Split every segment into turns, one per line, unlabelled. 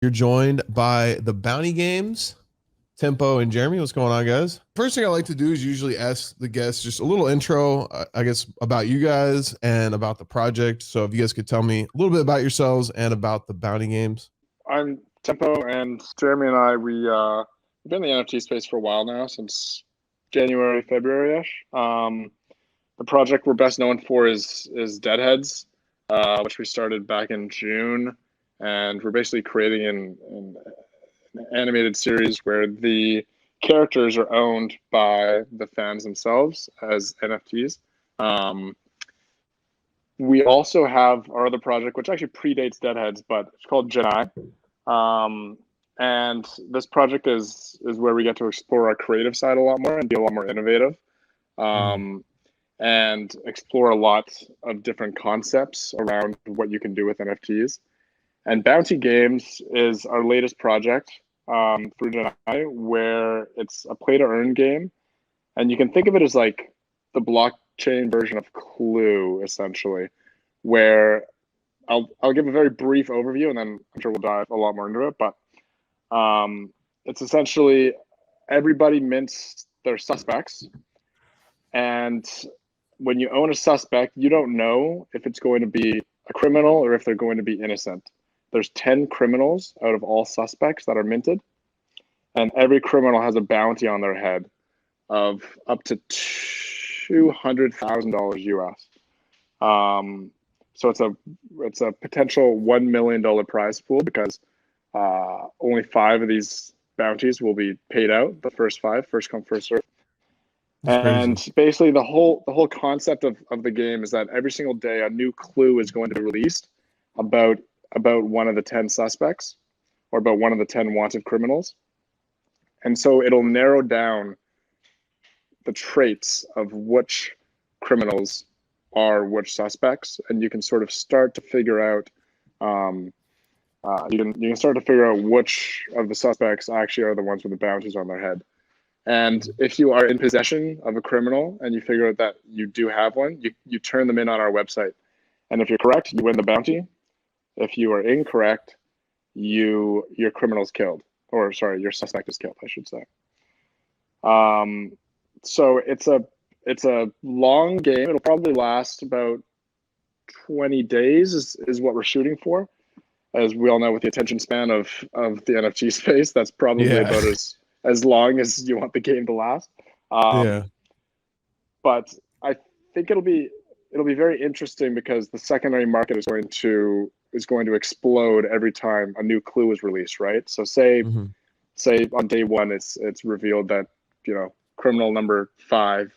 You're joined by the Bounty Games, Tempo and Jeremy. What's going on, guys? First thing I like to do is usually ask the guests just a little intro, I guess, about you guys and about the project. So if you guys could tell me a little bit about yourselves and about the Bounty Games.
I'm Tempo, and Jeremy and I, we've been in the NFT space for a while now, since January, February-ish. The project we're best known for is Deadheads, which we started back in June, and we're basically creating an animated series where the characters are owned by the fans themselves as NFTs. Um, we also have our other project, which actually predates Deadheads, but it's called Genai. Um, and this project is where we get to explore our creative side a lot more and be a lot more innovative, um, and explore a lot of different concepts around what you can do with NFTs. And Bounty Games is our latest project through Genai, where it's a play to earn game. And you can think of it as like the blockchain version of Clue, essentially, where I'll give a very brief overview, and then I'm sure we'll dive a lot more into it. But it's essentially everybody mints their suspects, and when you own a suspect, you don't know if it's going to be a criminal or if they're going to be innocent. There's 10 criminals out of all suspects that are minted, and every criminal has a bounty on their head of up to $200,000 US. So it's a potential $1 million prize pool, because only 5 of these bounties will be paid out. The first 5, first come, first serve.
That's
And
crazy.
basically, the whole concept of the game is that every single day a new clue is going to be released about one of the 10 suspects, or about one of the 10 wanted criminals. And so it'll narrow down the traits of which criminals are which suspects, and you can sort of start to figure out you can start to figure out which of the suspects actually are the ones with the bounties on their head. And if you are in possession of a criminal and you figure out that you do have one, you turn them in on our website. And if you're correct, you win the bounty. If you are incorrect, your criminal's killed. Or sorry, your suspect is killed, I should say. So it's a long game. It'll probably last about 20 days is what we're shooting for. As we all know, with the attention span of the NFT space, that's probably
Yeah.
about as long as you want the game to last. Um,
Yeah.
but I think it'll be very interesting, because the secondary market is going to explode every time a new clue is released, right? So
hmm
say on day one it's revealed that criminal number 5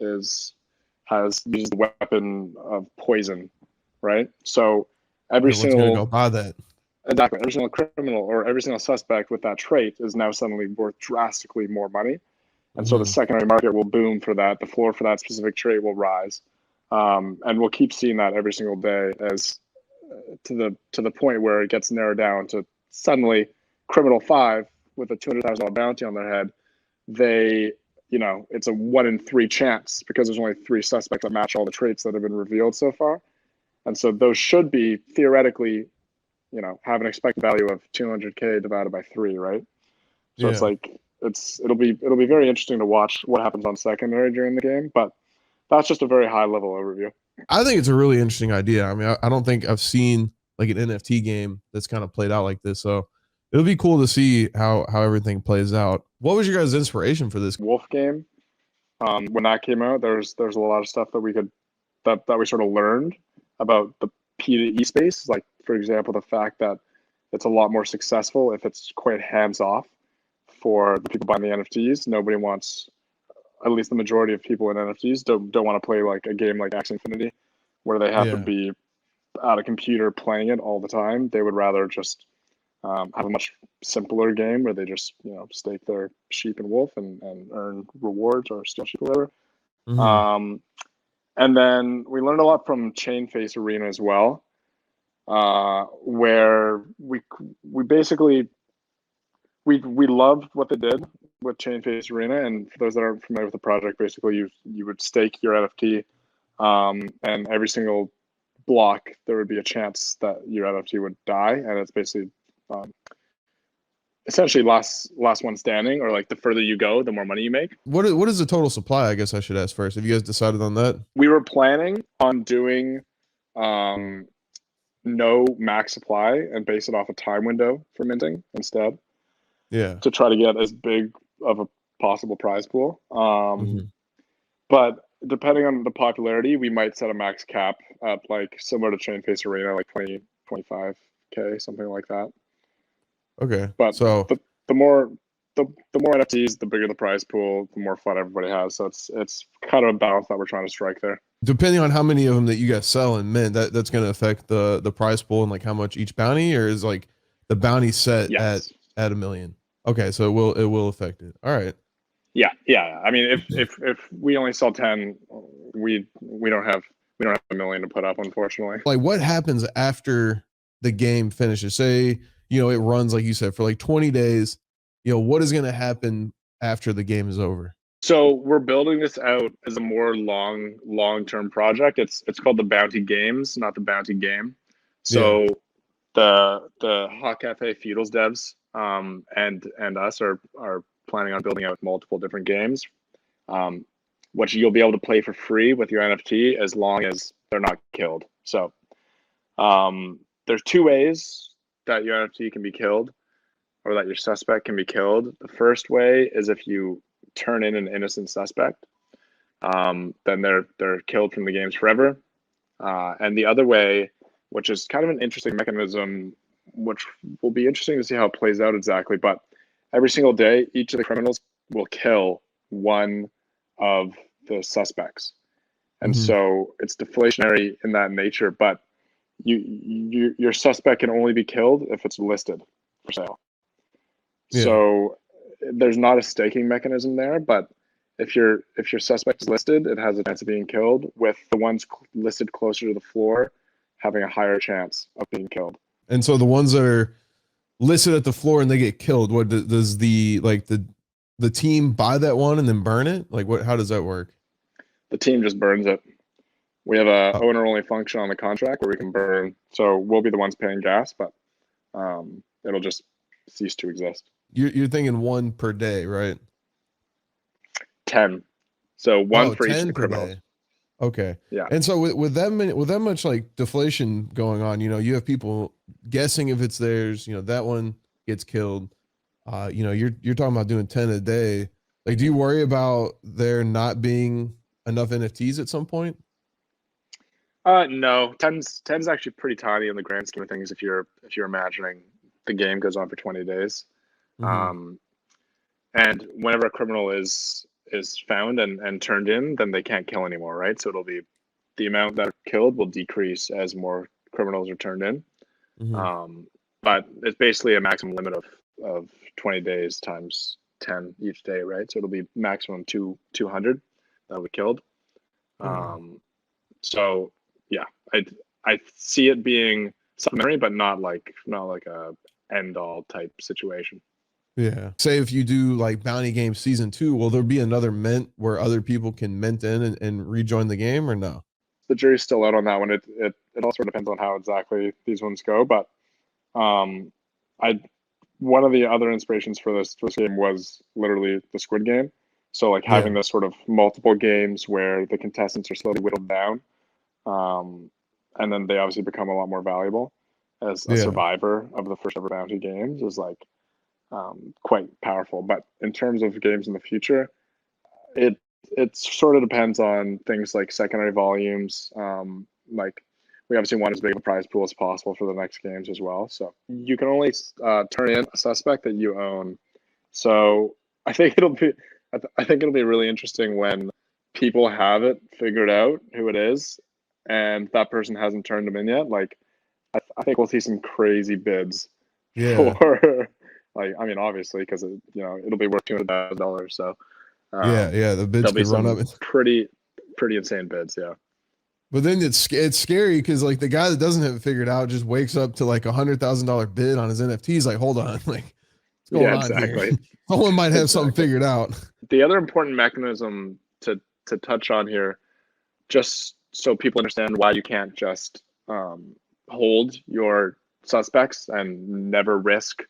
is has uses the weapon of poison, right? So every
Everyone's gonna go
single
buy that.
exactly every single criminal or every single suspect with that trait is now suddenly worth drastically more money. And so the
hmm
secondary market will boom for that. The floor for that specific trait will rise, and we'll keep seeing that every single day, as to the point where it gets narrowed down to suddenly criminal 5 with a $200,000 bounty on their head. They, it's a 1 in 3 chance, because there's only 3 suspects that match all the traits that have been revealed so far, and so those should be theoretically, have an expected value of 200K divided by 3, right? So it's
Yeah.
like it'll be very interesting to watch what happens on secondary during the game, but that's just a very high level overview.
I think it's a really interesting idea. I mean, I don't think I've seen like an NFT game that's kind of played out like this. So it'll be cool to see how everything plays out. What was your guys' inspiration for this?
Wolf game, when that came out, there's a lot of stuff that we sort of learned about the P to E space. Like, for example, the fact that it's a lot more successful if it's quite hands off for the people buying the NFTs. Nobody wants, at least the majority of people in NFTs don't want to play like a game like Axie Infinity, where they have to
Yeah.
be at a computer playing it all the time. They would rather just have a much simpler game where they just stake their sheep and wolf and earn rewards, or steal sheep or whatever.
hmm
Um, and then we learned a lot from Chain Face Arena as well, where we basically we loved what they did with Chain Face Arena. And for those that aren't familiar with the project, basically you would stake your NFT, and every single block there would be a chance that your NFT would die, and it's basically essentially last one standing, or like the further you go, the more money you make.
What is the total supply? I guess I should ask first. Have you guys decided on that?
We were planning on doing no max supply and base it off a time window for minting instead,
Yeah.
to try to get as big of a possible prize pool.
Mhm.
But depending on the popularity, we might set a max cap at like similar to Chain Face Arena, like 20, 25K, something like that.
Okay.
But
So
the more the more NFTs, the bigger the prize pool, the more fun everybody has. So it's kind of a balance that we're trying to strike there.
depending on how many of them that you guys sell and mint, that's going to affect the prize pool and like how much each bounty, or is like the bounty set
Yes.
at 1 million? Okay, so it will affect it. All right.
Yeah. I mean, if we only sell 10, we don't have 1 million to put up, unfortunately.
Like what happens after the game finishes? Say, it runs like you said for like 20 days. What is going to happen after the game is over?
So we're building this out as a more long-term project. It's called the Bounty Games, not the Bounty Game.
Yeah.
So the Hot Cafe Feudals devs and us are planning on building out multiple different games, which you'll be able to play for free with your NFT as long as they're not killed. So there's two ways that your NFT can be killed, or that your suspect can be killed. The first way is if you turn in an innocent suspect, then they're killed from the games forever. And the other way, which is kind of an interesting mechanism, which will be interesting to see how it plays out exactly. But every single day, each of the criminals will kill one of the suspects, and
Mhm.
so it's deflationary in that nature. But your suspect can only be killed if it's listed for sale.
Yeah.
So there's not a staking mechanism there, but if your suspect is listed, it has a chance of being killed, with the ones listed closer to the floor having a higher chance of being killed.
And so the ones that are listed at the floor and they get killed, what does the team buy that one and then burn it? Like how does that work?
The team just burns it. We have a
Oh,
owner only function on the contract where we can burn. So we'll be the ones paying gas, but it'll just cease to exist.
you're thinking one per day, right?
10. So one
Oh,
for each of
10
the
per
criminals.
day. Okay.
Yeah.
And so with that much like deflation going on, you have people guessing if it's theirs, that one gets killed. You're talking about doing 10 a day. Like, do you worry about there not being enough NFTs at some point?
No, ten's actually pretty tiny in the grand scheme of things. If you're imagining the game goes on for 20 days,
Mm-hmm.
um, and whenever a criminal is found and turned in, then they can't kill anymore, right? So it'll be the amount that are killed will decrease as more criminals are turned in.
Mm-hmm.
But it's basically a maximum limit of 20 days times 10 each day, right? So it'll be maximum 200 that'll be killed.
Okay.
So yeah, I see it being supplementary, but not like a end all type situation.
Yeah. Say if you do like Bounty Game Season 2, will there be another mint where other people can mint in and rejoin the game or no?
The jury's still out on that one. It also depends on how exactly these ones go. But I one of the other inspirations for this game was literally the Squid Game. So like
Yeah.
having this sort of multiple games where the contestants are slowly whittled down, and then they obviously become a lot more valuable as a
Yeah.
survivor of the first ever bounty games is like quite powerful. But in terms of games in the future, it sort of depends on things like secondary volumes. Like we obviously want as big of a prize pool as possible for the next games as well. So you can only turn in a suspect that you own. So I think I think it'll be really interesting when people have it figured out who it is, and that person hasn't turned them in yet. Like I think we'll see some crazy bids
Yeah.
for like, I mean, obviously because it'll be worth $200,000. So
Yeah.
um,
Yeah. The bids
there'll be
could run up.
some pretty insane bids. Yeah.
But then it's scary because like the guy that doesn't have it figured out just wakes up to like $100,000 bid on his NFTs. Like, hold on, like what's going
Yeah,
on here?
exactly.
Someone might have something
Exactly.
figured out.
The other important mechanism to touch on here, just so people understand why you can't just hold your suspects and never risk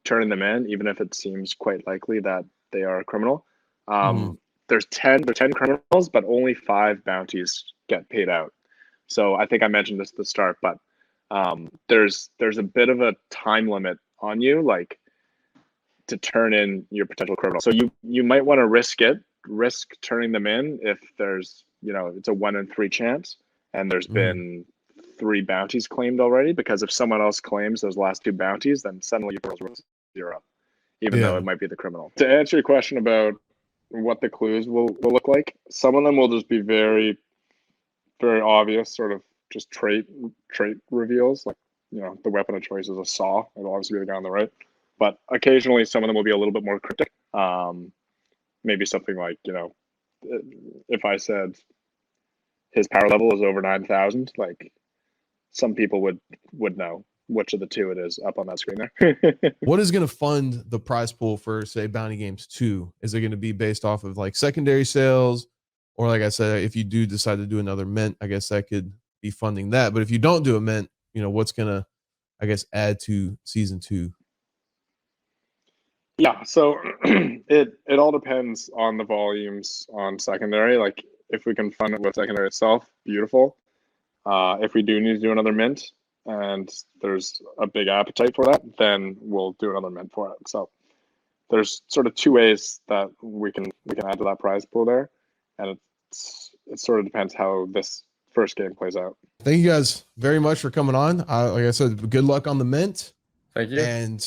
turning them in, even if it seems quite likely that they are a criminal.
Mhm.
There's 10 criminals, but only 5 bounties get paid out. So I think I mentioned this at the start, but there's a bit of a time limit on you, like to turn in your potential criminal. So you might want to risk turning them in if there's, it's a 1 in 3 chance, and there's
Mhm.
been 3 bounties claimed already. Because if someone else claims those last 2 bounties, then suddenly your criminal's worth 0, even though it
Yeah.
might be the criminal. To answer your question about what the clues will look like, some of them will just be very, very obvious, sort of just trait reveals. Like, the weapon of choice is a saw. It'll obviously be the guy on the right. But occasionally, some of them will be a little bit more cryptic. Maybe something like, if I said his power level is over 9,000, like some people would know which of the 2 it is up on that screen there.
What is going to fund the prize pool for, say, Bounty Games 2? Is it going to be based off of like secondary sales? Or, like I said, if you do decide to do another mint, I guess that could be funding that. But if you don't do a mint, what's going to, I guess, add to season 2?
Yeah, so it all depends on the volumes on secondary. Like, if we can fund it with secondary itself, beautiful. If we do need to do another mint and there's a big appetite for that, then we'll do another mint for it. So there's sort of 2 ways that we can add to that prize pool there, and it sort of depends how this first game plays out.
Thank you guys very much for coming on. Like I said, good luck on the mint.
Thank you.
And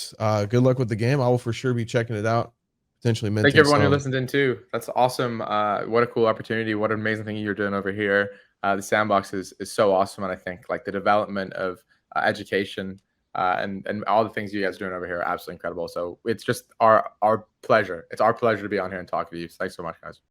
good luck with the game. I will for sure be checking it out, potentially minting.
Thank you everyone who
some.
listened in too. That's awesome. What a cool opportunity. What an amazing thing you're doing over here. The sandbox is so awesome. And I think like the development of education and all the things you guys are doing over here are absolutely incredible. So it's just our pleasure. It's our pleasure to be on here and talk to you. So thanks so much, guys.